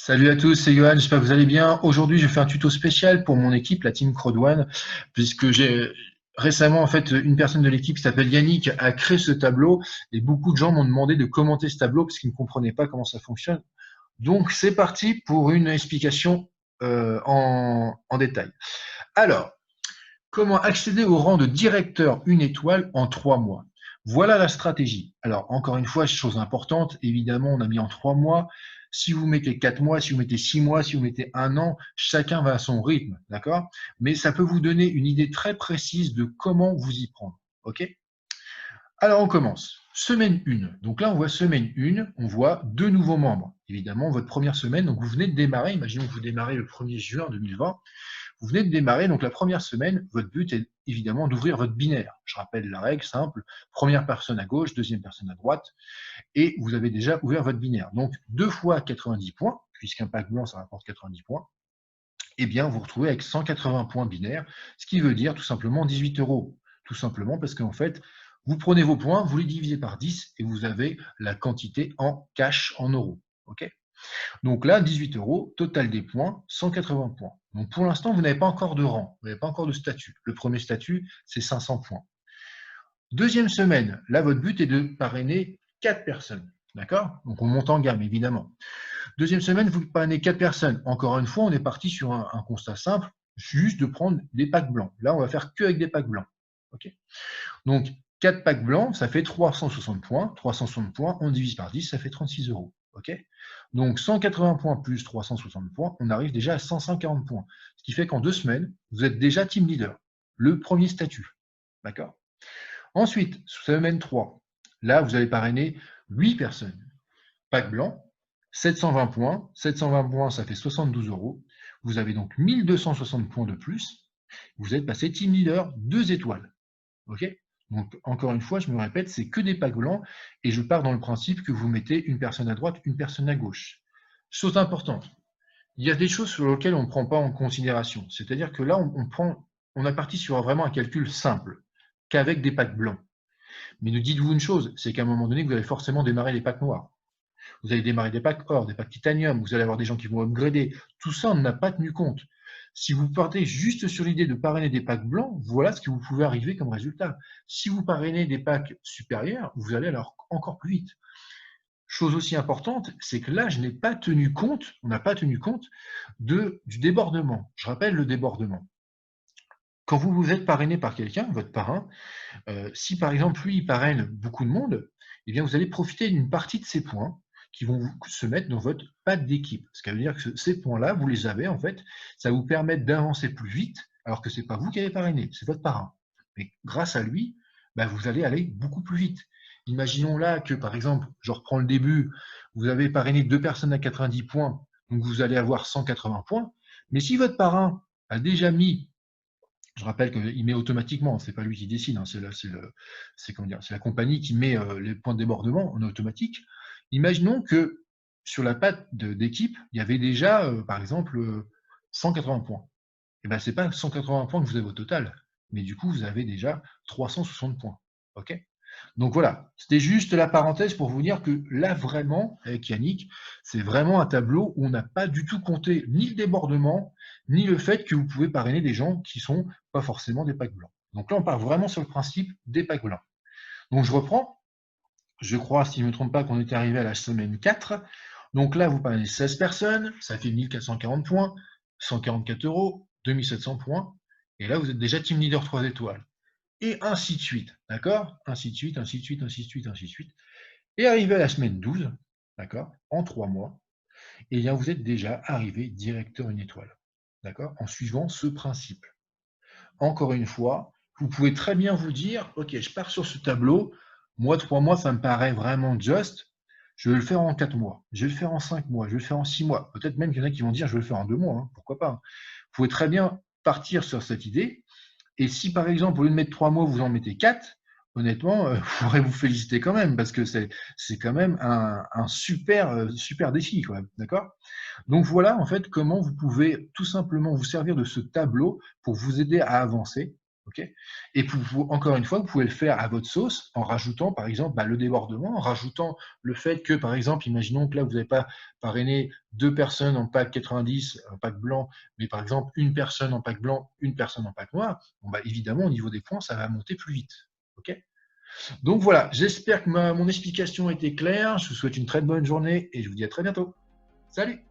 Salut à tous, c'est Johan, j'espère que vous allez bien. Aujourd'hui, je fais un tuto spécial pour mon équipe, la team Crowd1, puisque j'ai récemment, en fait, une personne de l'équipe qui s'appelle Yannick a créé ce tableau et beaucoup de gens m'ont demandé de commenter ce tableau parce qu'ils ne comprenaient pas comment ça fonctionne. Donc, c'est parti pour une explication en détail. Alors, comment accéder au rang de directeur une étoile en 3 mois? Voilà la stratégie. Alors, encore une fois, chose importante, évidemment, on a mis en 3 mois. Si vous mettez 4 mois, si vous mettez 6 mois, si vous mettez un an, chacun va à son rythme, d'accord? Mais ça peut vous donner une idée très précise de comment vous y prendre, ok? Alors, on commence. Semaine 1. Donc là, on voit semaine 1, on voit 2 nouveaux membres. Évidemment, votre première semaine, donc vous venez de démarrer, imaginons que vous démarrez le 1er juin 2020. Vous venez de démarrer, donc la première semaine, votre but est évidemment d'ouvrir votre binaire. Je rappelle la règle simple, première personne à gauche, deuxième personne à droite, et vous avez déjà ouvert votre binaire. Donc 2 fois 90 points, puisqu'un pack blanc, ça rapporte 90 points, eh bien vous vous retrouvez avec 180 points binaires, ce qui veut dire tout simplement 18 euros. Tout simplement parce qu'en fait, vous prenez vos points, vous les divisez par 10 et vous avez la quantité en cash, en euros. Ok? Donc là, 18 euros, total des points, 180 points. Donc pour l'instant, vous n'avez pas encore de rang, vous n'avez pas encore de statut. Le premier statut, c'est 500 points. Deuxième semaine, là, votre but est de parrainer 4 personnes. D'accord? Donc on monte en gamme, évidemment. Deuxième semaine, vous parrainez 4 personnes. Encore une fois, on est parti sur un constat simple, juste de prendre des packs blancs. Là, on va faire que avec des packs blancs. Ok? Donc 4 packs blancs, ça fait 360 points. 360 points, on divise par 10, ça fait 36 euros. Ok? Donc 180 points plus 360 points, on arrive déjà à 540 points. Ce qui fait qu'en 2 semaines, vous êtes déjà team leader. Le premier statut. D'accord? Ensuite, semaine 3, là, vous allez parrainer 8 personnes. Pack blanc, 720 points. 720 points, ça fait 72 euros. Vous avez donc 1260 points de plus. Vous êtes passé team leader 2 étoiles. Ok? Donc, encore une fois, je me répète, c'est que des packs blancs et je pars dans le principe que vous mettez une personne à droite, une personne à gauche. Chose importante, il y a des choses sur lesquelles on ne prend pas en considération. C'est-à-dire que là, on a parti sur vraiment un calcul simple, qu'avec des packs blancs. Mais ne dites-vous une chose, c'est qu'à un moment donné, vous allez forcément démarrer les packs noirs. Vous allez démarrer des packs or, des packs titanium, vous allez avoir des gens qui vont upgrader. Tout ça, on n'a pas tenu compte. Si vous partez juste sur l'idée de parrainer des packs blancs, voilà ce que vous pouvez arriver comme résultat. Si vous parrainez des packs supérieurs, vous allez alors encore plus vite. Chose aussi importante, c'est que là, je n'ai pas tenu compte, on n'a pas tenu compte du débordement. Je rappelle le débordement. Quand vous vous êtes parrainé par quelqu'un, votre parrain, si par exemple lui, il parraine beaucoup de monde, eh bien vous allez profiter d'une partie de ces points qui vont se mettre dans votre pack d'équipe. Ce qui veut dire que ces points-là, vous les avez en fait, ça vous permet d'avancer plus vite, alors que ce n'est pas vous qui avez parrainé, c'est votre parrain. Mais grâce à lui, bah, vous allez aller beaucoup plus vite. Imaginons là que, par exemple, je reprends le début, vous avez parrainé 2 personnes à 90 points, donc vous allez avoir 180 points. Mais si votre parrain a déjà mis, je rappelle qu'il met automatiquement, c'est pas lui qui décide, hein, c'est la compagnie qui met les points de débordement en automatique. Imaginons que sur la patte d'équipe, il y avait déjà, par exemple, 180 points. Et ben, c'est pas 180 points que vous avez au total, mais du coup, vous avez déjà 360 points. Ok? Donc voilà, c'était juste la parenthèse pour vous dire que là, vraiment, avec Yannick, c'est vraiment un tableau où on n'a pas du tout compté ni le débordement, ni le fait que vous pouvez parrainer des gens qui sont pas forcément des packs blancs. Donc là, on part vraiment sur le principe des packs blancs. Donc je reprends. Je crois, si je ne me trompe pas, qu'on était arrivé à la semaine 4. Donc là, vous parrainez 16 personnes, ça fait 1440 points, 144 euros, 2700 points. Et là, vous êtes déjà team leader 3 étoiles. Et ainsi de suite, d'accord? Ainsi de suite, ainsi de suite, ainsi de suite, ainsi de suite. Et arrivé à la semaine 12, d'accord? En 3 mois, et bien vous êtes déjà arrivé directeur une étoile, d'accord? En suivant ce principe. Encore une fois, vous pouvez très bien vous dire, ok, je pars sur ce tableau, moi 3 mois, ça me paraît vraiment just, je vais le faire en 4 mois, je vais le faire en 5 mois, je vais le faire en 6 mois. Peut-être même qu'il y en a qui vont dire, je vais le faire en 2 mois, hein, pourquoi pas. Vous pouvez très bien partir sur cette idée. Et si par exemple, au lieu de mettre 3 mois, vous en mettez 4, honnêtement, je pourrais vous féliciter quand même, parce que c'est quand même un super, super défi, quoi. D'accord? Donc voilà, en fait, comment vous pouvez tout simplement vous servir de ce tableau pour vous aider à avancer. OK? Et encore une fois, vous pouvez le faire à votre sauce en rajoutant, par exemple, le débordement, en rajoutant le fait que, par exemple, imaginons que là, vous n'avez pas parrainé 2 personnes en pack 90, en pack blanc, mais par exemple, une personne en pack blanc, une personne en pack noir. Bon, évidemment, au niveau des points, ça va monter plus vite. OK? Donc voilà, j'espère que mon explication était claire. Je vous souhaite une très bonne journée et je vous dis à très bientôt. Salut!